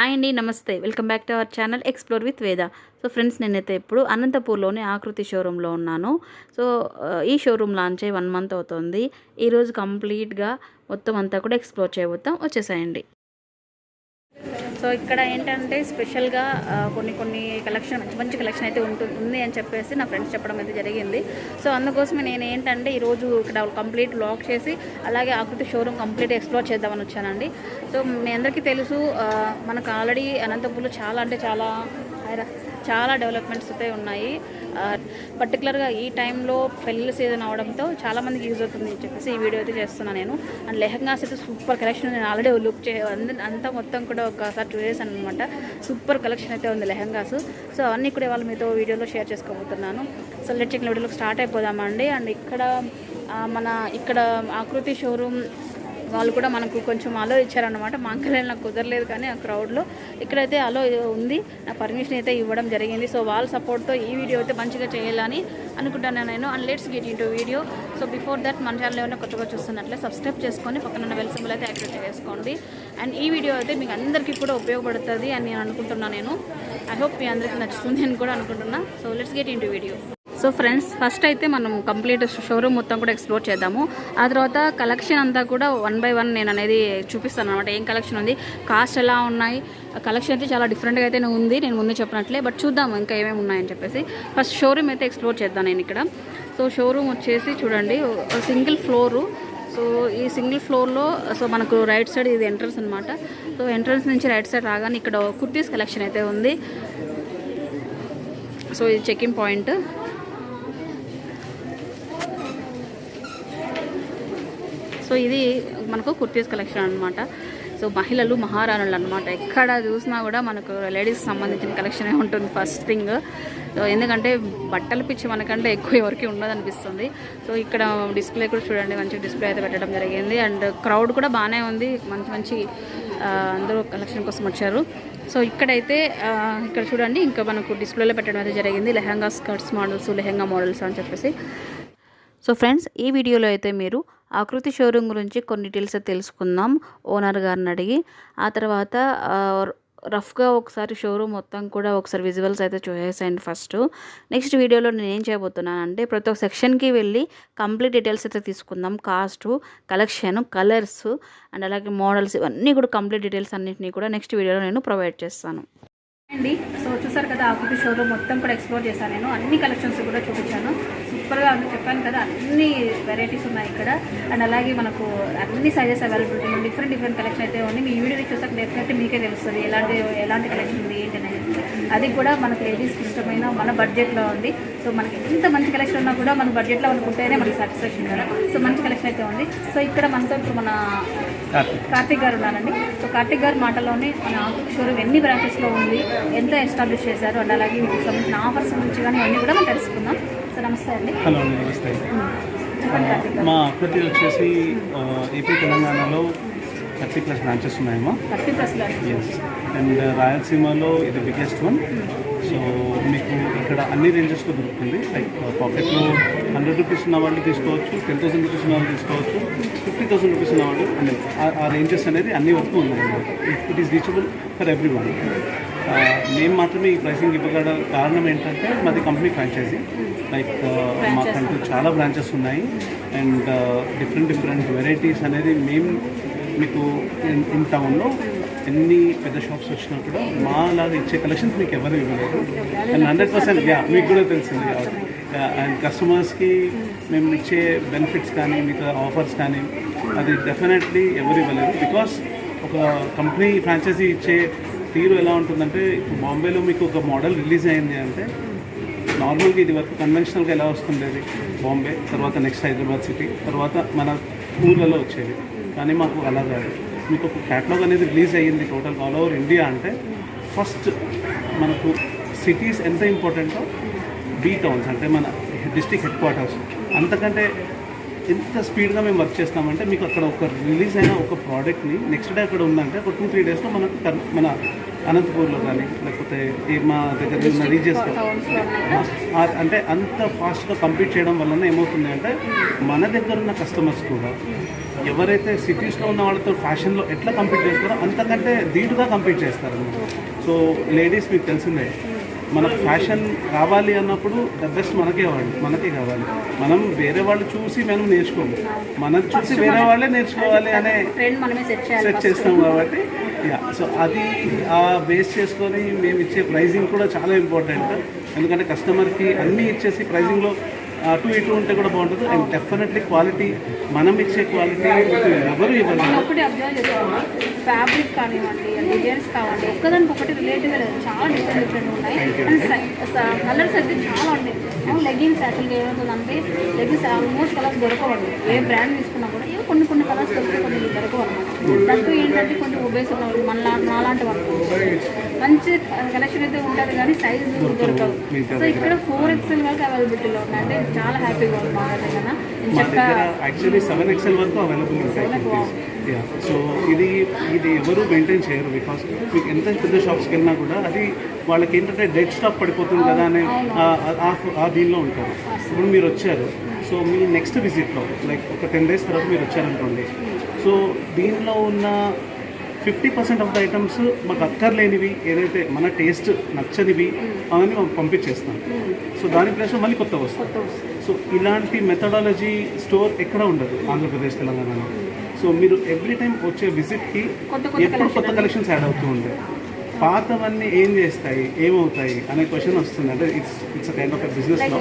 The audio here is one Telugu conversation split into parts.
హాయ్ అండి, నమస్తే. Welcome back to our channel explore with వేద. సో ఫ్రెండ్స్, నేనైతే ఇప్పుడు అనంతపూర్లోని ఆకృతి షోరూంలో ఉన్నాను. సో ఈ షోరూమ్ లాంచ్ అయ్యి 1 మంత్ అవుతుంది. ఈరోజు కంప్లీట్గా మొత్తం అంతా కూడా ఎక్స్ప్లోర్ చేయబోతాం. వచ్చేసాయండి. సో ఇక్కడ ఏంటంటే స్పెషల్గా కొన్ని కలెక్షన్ మంచి కలెక్షన్ అయితే ఉంది అని చెప్పేసి నా ఫ్రెండ్స్ చెప్పడం అయితే జరిగింది. సో అందుకోసమే నేను ఏంటంటే ఈరోజు ఇక్కడ కంప్లీట్ లాక్ చేసి అలాగే ఆకృతి షోరూమ్ కంప్లీట్ ఎక్స్ప్లోర్ చేద్దామని వచ్చానండి. సో మీ అందరికీ తెలుసు, మనకు ఆల్రెడీ అనంతపూర్లో చాలా డెవలప్మెంట్స్ అయితే ఉన్నాయి. పర్టికులర్గా ఈ టైంలో పెళ్ళి సీజన్ అవడంతో చాలామందికి యూజ్ అవుతుంది అని చెప్పేసి ఈ వీడియో అయితే చేస్తున్నాను నేను. అండ్ లెహంగాస్ అయితే సూపర్ కలెక్షన్. నేను ఆల్రెడీ లుక్ అంతా మొత్తం కూడా ఒకసారి చూసేసాను అనమాట. సూపర్ కలెక్షన్ అయితే ఉంది లెహంగాస్. సో అవన్నీ కూడా వాళ్ళు మీతో వీడియోలో షేర్ చేసుకోబోతున్నాను. సో లెట్ చెక్ వీడియోలోకి స్టార్ట్ అయిపోదామండి. అండ్ ఇక్కడ ఆకృతి షోరూమ్ వాళ్ళు కూడా మనకు కొంచెం అలో ఇచ్చారనమాట. మా అంకల్ నాకు కుదరలేదు, కానీ ఆ క్రౌడ్లో ఇక్కడైతే అలో ఉంది, నా పర్మిషన్ అయితే ఇవ్వడం జరిగింది. సో వాళ్ళ సపోర్ట్తో ఈ వీడియో అయితే మంచిగా చేయాలని అనుకుంటాను నేను. And let's get into video. So before that మన ఛానల్ ఏమైనా కొత్తగా చూస్తున్నట్లే సబ్స్క్రైబ్ చేసుకొని పక్కన బెల్ సింబల్ అయితే యాక్టివేట్ చేసుకోండి. అండ్ ఈ వీడియో అయితే మీకు అందరికీ కూడా ఉపయోగపడుతుంది అని నేను అనుకుంటున్నాను. ఐ హోప్ మీ అందరికీ నచ్చుతుంది అని కూడా అనుకుంటున్నా. So let's get into video. So friends, first అయితే మనం కంప్లీట్ షోరూమ్ మొత్తం కూడా ఎక్స్ప్లోర్ చేద్దాము. ఆ తర్వాత కలెక్షన్ అంతా కూడా 1 by 1 నేను అనేది చూపిస్తాను అనమాట. ఏం కలెక్షన్ ఉంది, కాస్ట్ ఎలా ఉన్నాయి. కలెక్షన్ అయితే చాలా డిఫరెంట్గా అయితే ఉంది, నేను ముందు చెప్పినట్లే. బట్ చూద్దాము ఇంకా ఏమేమి ఉన్నాయని చెప్పేసి. ఫస్ట్ షోరూమ్ అయితే ఎక్స్ప్లోర్ చేద్దాను నేను ఇక్కడ. సో షోరూమ్ వచ్చేసి చూడండి, సింగిల్ ఫ్లోరు. సో ఈ సింగిల్ ఫ్లోర్లో మనకు రైట్ సైడ్ ఇది ఎంట్రన్స్ అనమాట. సో ఎంట్రన్స్ నుంచి రైట్ సైడ్ రాగానే ఇక్కడ కుర్తీస్ కలెక్షన్ అయితే ఉంది. సో ఇది చెకింగ్ పాయింట్. సో ఇది మనకు కుర్తీస్ కలెక్షన్ అనమాట. సో మహిళలు మహారాణులు అనమాట. ఎక్కడ చూసినా కూడా మనకు లేడీస్కి సంబంధించిన కలెక్షనే ఉంటుంది ఫస్ట్ థింగ్. సో ఎందుకంటే బట్టల పిచ్చి మనకంటే ఎక్కువ ఎవరికి ఉండదనిపిస్తుంది. సో ఇక్కడ డిస్ప్లే కూడా చూడండి, మంచి డిస్ప్లే అయితే పెట్టడం జరిగింది. అండ్ క్రౌడ్ కూడా బాగానే ఉంది, మంచి అందరూ కలెక్షన్ కోసం వచ్చారు. సో ఇక్కడైతే ఇక్కడ చూడండి, ఇంకా మనకు డిస్ప్లేలో పెట్టడం అయితే జరిగింది. Lehenga skirts models, lehenga models అని చెప్పేసి. సో ఫ్రెండ్స్, ఈ వీడియోలో అయితే మీరు ఆకృతి షోరూమ్ గురించి కొన్ని డీటెయిల్స్ తెలుసుకుందాం ఓనర్ గారిని అడిగి. ఆ తర్వాత రఫ్గా ఒకసారి షోరూమ్ మొత్తం కూడా ఒకసారి విజువల్స్ అయితే చూసేయండి ఫస్ట్. నెక్స్ట్ వీడియోలో నేను ఏం చేయబోతున్నానంటే ప్రతి ఒక్క సెక్షన్కి వెళ్ళి కంప్లీట్ డీటెయిల్స్ అయితే తీసుకుందాం. కాస్టు, కలెక్షన్, కలర్స్ అండ్ అలాగే మోడల్స్, ఇవన్నీ కూడా కంప్లీట్ డీటెయిల్స్ అన్నింటినీ కూడా నెక్స్ట్ వీడియోలో నేను ప్రొవైడ్ చేస్తాను అండి. సో చూసారు కదా, ఆకృతి షోరూమ్ మొత్తం కూడా ఎక్స్ప్లోర్ చేశాను నేను. అన్ని కలెక్షన్స్ కూడా చూపించాను. సూపర్గా ఉంది, చెప్పాను కదా, అన్ని వెరైటీస్ ఉన్నాయి ఇక్కడ. అండ్ అలాగే మనకు అన్ని సైజెస్ అవైలబిలిటీ ఉంది. డిఫరెంట్ కలెక్షన్ అయితే ఉంది. మీ వీడియోని చూసాక డెఫినెట్లీ మీకే తెలుస్తుంది ఎలాంటి కలెక్షన్ ఉంది ఏంటి అనేది. అది కూడా మనకు లేడీస్కి ఇష్టమైన మన బడ్జెట్లో ఉంది. సో మనకి ఎంత మంచి కలెక్షన్ ఉన్నా కూడా మన బడ్జెట్లో అనుకుంటేనే మనకి సాటిస్ఫాక్షన్ కదా. సో మంచి కలెక్షన్ అయితే ఉంది. సో ఇక్కడ మనతో ఇప్పుడు మన కార్తిక్ గారు ఉన్నారండి. సో కార్తిక్ గారు మాటలోనే మన ఆకృతి షోరూమ్ ఎన్ని బ్రాంచెస్లో ఉంది, ఎంత ఎస్టాబ్లిష్ చేశారు, అండ్ అలాగే వీటికి సంబంధించిన ఆఫర్స్ గురించి కానీ ఇవన్నీ కూడా మనం తెలుసుకుందాం. సో నమస్తే అండి. హలో, నమస్తే. మా ఆకృతి వచ్చేసి ఏపీ తెలంగాణలో 30+ బ్రాంచెస్ ఉన్నాయమ్మా. 30+. ఎస్. అండ్ రాయలసీమలో ఇది బిగ్గెస్ట్ వన్. సో మీకు ఇక్కడ అన్ని రేంజెస్లో దొరుకుతుంది. లైక్ పాకెట్లో 100 రూపీస్ ఉన్న వాళ్ళు తీసుకోవచ్చు, 10,000 రూపీస్ ఉన్న వాళ్ళు తీసుకోవచ్చు, 50,000 రూపీస్ ఉన్న వాళ్ళు. అండ్ ఆ రేంజెస్ అనేది అన్ని వరకు ఉన్నాయి. It is reachable for every one. మేము మాత్రమే ఈ ప్రైసింగ్ ఇవ్వగల కారణం ఏంటంటే మాది కంపెనీ ఫ్రాంచైజీ. లైక్ మాకంటూ చాలా బ్రాంచెస్ ఉన్నాయి. అండ్ డిఫరెంట్ వెరైటీస్ అనేది మేము మీకు ఇన్ టౌన్లో ఎన్ని పెద్ద షాప్స్ వచ్చినా కూడా మాలాగా ఇచ్చే కలెక్షన్స్ మీకు ఎవరు ఇవ్వలేదు. అండ్ 100% మీకు కూడా తెలిసింది కాబట్టి. అండ్ కస్టమర్స్కి మేము ఇచ్చే బెనిఫిట్స్ కానీ మీకు ఆఫర్స్ కానీ అది డెఫినెట్లీ ఎవరు ఇవ్వలేదు. బికాస్ ఒక కంపెనీ ఫ్రాంచైజీ ఇచ్చే తీరు ఎలా ఉంటుందంటే, ఇప్పుడు బాంబేలో మీకు ఒక మోడల్ రిలీజ్ అయింది అంటే నార్మల్గా ఇది వరకు కన్వెన్షనల్గా ఎలా వస్తుండేది, బాంబే తర్వాత నెక్స్ట్ హైదరాబాద్ సిటీ తర్వాత మన ఊర్లలో వచ్చేది. కానీ మాకు అలా కాదు. మీకు ఒక క్యాటలాగ్ అనేది రిలీజ్ అయ్యింది టోటల్ ఆల్ ఓవర్ ఇండియా అంటే ఫస్ట్ మనకు సిటీస్ ఎంత ఇంపార్టెంటో బీ టౌన్స్ అంటే మన డిస్ట్రిక్ట్ హెడ్ క్వార్టర్స్ అంతకంటే ఎంత స్పీడ్గా మేము వర్క్ చేస్తామంటే మీకు అక్కడ ఒక రిలీజ్ అయిన ఒక ప్రోడక్ట్ని నెక్స్ట్ డే అక్కడ ఉందంటే ఒక 2-3 డేస్లో మనకు మన అనంతపూర్లో కానీ లేకపోతే మా దగ్గర ఉన్న రీజియన్స్లో అంటే అంత ఫాస్ట్గా కంప్లీట్ చేయడం వలన ఏమవుతుంది అంటే మన దగ్గర ఉన్న కస్టమర్స్ కూడా ఎవరైతే సిటీస్లో ఉన్న వాళ్ళతో ఫ్యాషన్లో ఎట్లా కంపీట్ చేస్తారో అంతకంటే ధీటుగా కంపీట్ చేస్తారు. సో లేడీస్ మీకు తెలిసిందే, మనకు ఫ్యాషన్ కావాలి అన్నప్పుడు ద బెస్ట్ మనకే కావాలి. మనం వేరే వాళ్ళు చూసి మనం నేర్చుకోము, మనం చూసి వేరే వాళ్ళే నేర్చుకోవాలి అనే సెట్ చేస్తాం కాబట్టి సో అది బేస్ చేసుకొని మేము ఇచ్చే ప్రైజింగ్ కూడా చాలా ఇంపార్టెంట్. ఎందుకంటే కస్టమర్కి అన్నీ ఇచ్చేసి ప్రైజింగ్లో అటు ఇటు ఉంటే కూడా బాగుంటుంది. అండ్ డెఫినెట్లీ క్వాలిటీ, మనం ఇచ్చే క్వాలిటీ ఎవరు ఇవ్వాలి. ఫ్యాబ్రిక్ కానివ్వండి, డిజైన్స్ కావండి, ఒక్కదానికి ఒకటి రిలేటివ్గా లేదు, చాలా డిఫరెంట్ ఉన్నాయి. అండ్ కలర్స్ అయితే చాలా ఉన్నాయి. లెగిన్స్ యాక్చువల్గా ఏమవుతుందంటే లెగిన్స్ ఆల్మోస్ట్ కలర్స్ దొరకవండి. ఏ బ్రాండ్ తీసుకున్నా కూడా కొన్ని కలర్స్ దొరికితే కొన్ని దొరకవు అనమాట. దాంట్లో ఏంటంటే కొంచెం ఒబేస్ ఉన్నవాళ్ళు నాలాంటి వాళ్ళు మంచి కలెక్షన్ అయితే ఉంటుంది కానీ సైజ్ దొరకదు. సో ఇక్కడ 4XL వరకు అవైలబిలిటీలో ఉన్నాయి. అంటే చాలా హ్యాపీగా ఉంది మా దగ్గర. యాక్చువల్లీ 7XL వరకు అవైలబుల్ ఉంటాయి. సో ఇది ఎవరు మెయింటైన్ చేయరు. బికాస్ మీకు ఎంత పెద్ద షాప్స్కి వెళ్ళినా కూడా అది వాళ్ళకి ఏంటంటే డెడ్ స్టాక్ పడిపోతుంది కదా అనే ఆ దీనిలో ఉంటారు. ఇప్పుడు మీరు వచ్చారు, సో మీ నెక్స్ట్ విజిట్లో లైక్ ఒక 10 days తర్వాత మీరు వచ్చారనుకోండి, సో దీనిలో ఉన్న 50% ఆఫ్ ద ఐటమ్స్ మాకు అక్కర్లేనివి, ఏదైతే మన టేస్ట్ నచ్చనివి అవన్నీ మేము పంపించేస్తాం. సో దాని ప్లేస్లో మళ్ళీ కొత్త వస్తాం. సో ఇలాంటి మెథడాలజీ స్టోర్ ఎక్కడ ఉండదు ఆంధ్రప్రదేశ్, తెలంగాణలో. సో మీరు ఎవ్రీ టైం వచ్చే విజిట్కి ఎప్పుడు కొత్త కలెక్షన్స్ యాడ్ అవుతూ ఉంటాయి. పాతవన్నీ ఏం చేస్తాయి, ఏమవుతాయి అనే క్వశ్చన్ వస్తుంది. అంటే ఇట్స్ కైండ్ ఆఫ్ బిజినెస్ లో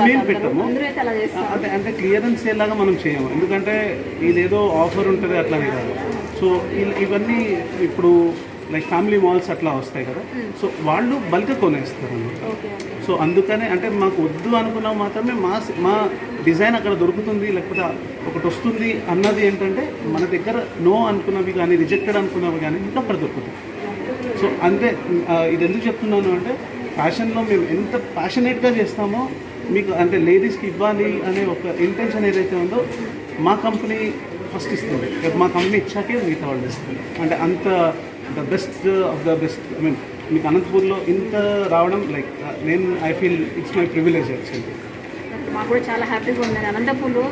మేము పెట్టాము. అంటే క్లియరెన్స్ సేల్ లాగా మనం చేయము, ఎందుకంటే ఇదేదో ఆఫర్ ఉంటుంది అట్లానే కాదు. సో ఇవన్నీ ఇప్పుడు లైక్ ఫ్యామిలీ మాల్స్ అట్లా వస్తాయి కదా, సో వాళ్ళు బల్క్ కొనేస్తారు అన్నమాట. సో అందుకనే అంటే మాకు వద్దు అనుకున్నాం మాత్రమే మా డిజైన్ అక్కడ దొరుకుతుంది, లేకపోతే ఒకటి వస్తుంది అన్నది ఏంటంటే మన దగ్గర నో అనుకున్నవి కానీ రిజెక్టెడ్ అనుకున్నవి కానీ ఇంకా అక్కడ దొరుకుతుంది. సో అంతే. ఇది ఎందుకు చెప్తున్నాను అంటే ఫ్యాషన్లో మేము ఎంత ప్యాషనేట్గా చేస్తామో మీకు అంటే లేడీస్కి ఇవ్వాలి అనే ఒక ఇంటెన్షన్ ఏదైతే ఉందో మా కంపెనీ ఫస్ట్ ఇస్తుంది. మా కంపెనీ ఇచ్చాకే మిగతా వాళ్ళు ఇస్తుంది. అంటే అంత the best of the best. I mean మీకు అనంతపూర్లో ఇంత రావడం like I feel it's my privilege actually. మాకు కూడా చాలా హ్యాపీగా ఉంది. అనంతపూర్లో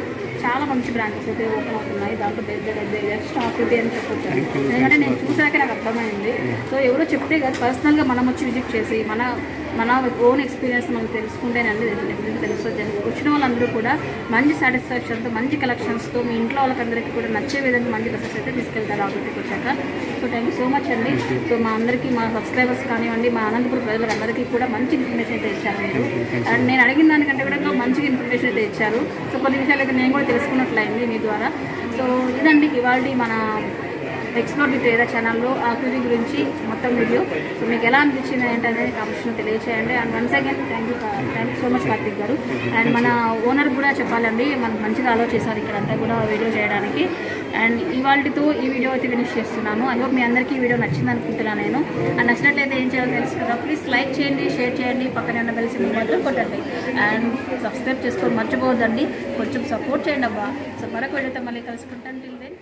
చాలా మంచి బ్రాంచెస్ అయితే ఓపెన్ అవుతున్నాయి. దాంట్లో బెస్ట్ ఆకృతి అని చెప్పొచ్చు. ఎందుకంటే నేను చూసాక నాకు అర్థమైంది. సో ఎవరో చెప్తే కదా, పర్సనల్గా మనం వచ్చి విజిట్ చేసి మన ఓన్ ఎక్స్పీరియన్స్ మనం తెలుసుకుంటేనండి తెలుస్తుంది. వచ్చిన వాళ్ళందరూ కూడా మంచి సాటిస్ఫాక్షన్తో, మంచి కలెక్షన్స్తో మీ ఇంట్లో వాళ్ళకందరికీ కూడా నచ్చే విధంగా మంచి డ్రెస్సెస్ అయితే తీసుకెళ్తారు ఆకృతికి వచ్చాక. So thank you so much అండి. సో మా అందరికీ, మా సబ్స్క్రైబర్స్ కానివ్వండి, మా అనంతపురం ప్రజలందరికీ కూడా మంచి ఇన్ఫర్మేషన్ అయితే ఇచ్చారు మీరు. అండ్ నేను అడిగిన దానికంటే కూడా ఇంకా మంచిగా ఇన్ఫర్మేషన్ అయితే ఇచ్చారు. సో కొన్ని విషయాలు అయితే నేను కూడా తెలుసుకున్నట్లయింది మీ ద్వారా. సో ఇదండి ఇవాళ మన ఎక్స్ప్లోర్ విత్ ఏదా ఛానల్లో ఆకృతి గురించి మొత్తం వీడియో. సో మీకు ఎలా అనిపించింది ఏంటనేది కామెంట్స్లో తెలియచేయండి. And once again thank you so much Karthik గారు. అండ్ మన ఓనర్ కూడా చెప్పాలండి, మనకు మంచిగా అలో చేశారు ఇక్కడంతా కూడా వీడియో చేయడానికి. అండ్ ఇవాళతో ఈ వీడియో అయితే ఫినిష్ చేస్తున్నాను. ఐ హోప్ మీ అందరికీ ఈ వీడియో నచ్చింది అనుకుంటున్నాను నేను. అండ్ నచ్చినట్లయితే ఏం చేయాలో తెలుసు కదా, ప్లీజ్ లైక్ చేయండి, షేర్ చేయండి, పక్కనే ఉన్న బెల్ సింబల్ మాత్రం కొట్టండి. అండ్ సబ్స్క్రైబ్ చేసుకొని మర్చిపోవద్దండి, కొంచెం సపోర్ట్ చేయండి అబ్బా. సో మరొక వీడియోతో మళ్ళీ కలుసుకుంటాను. Till then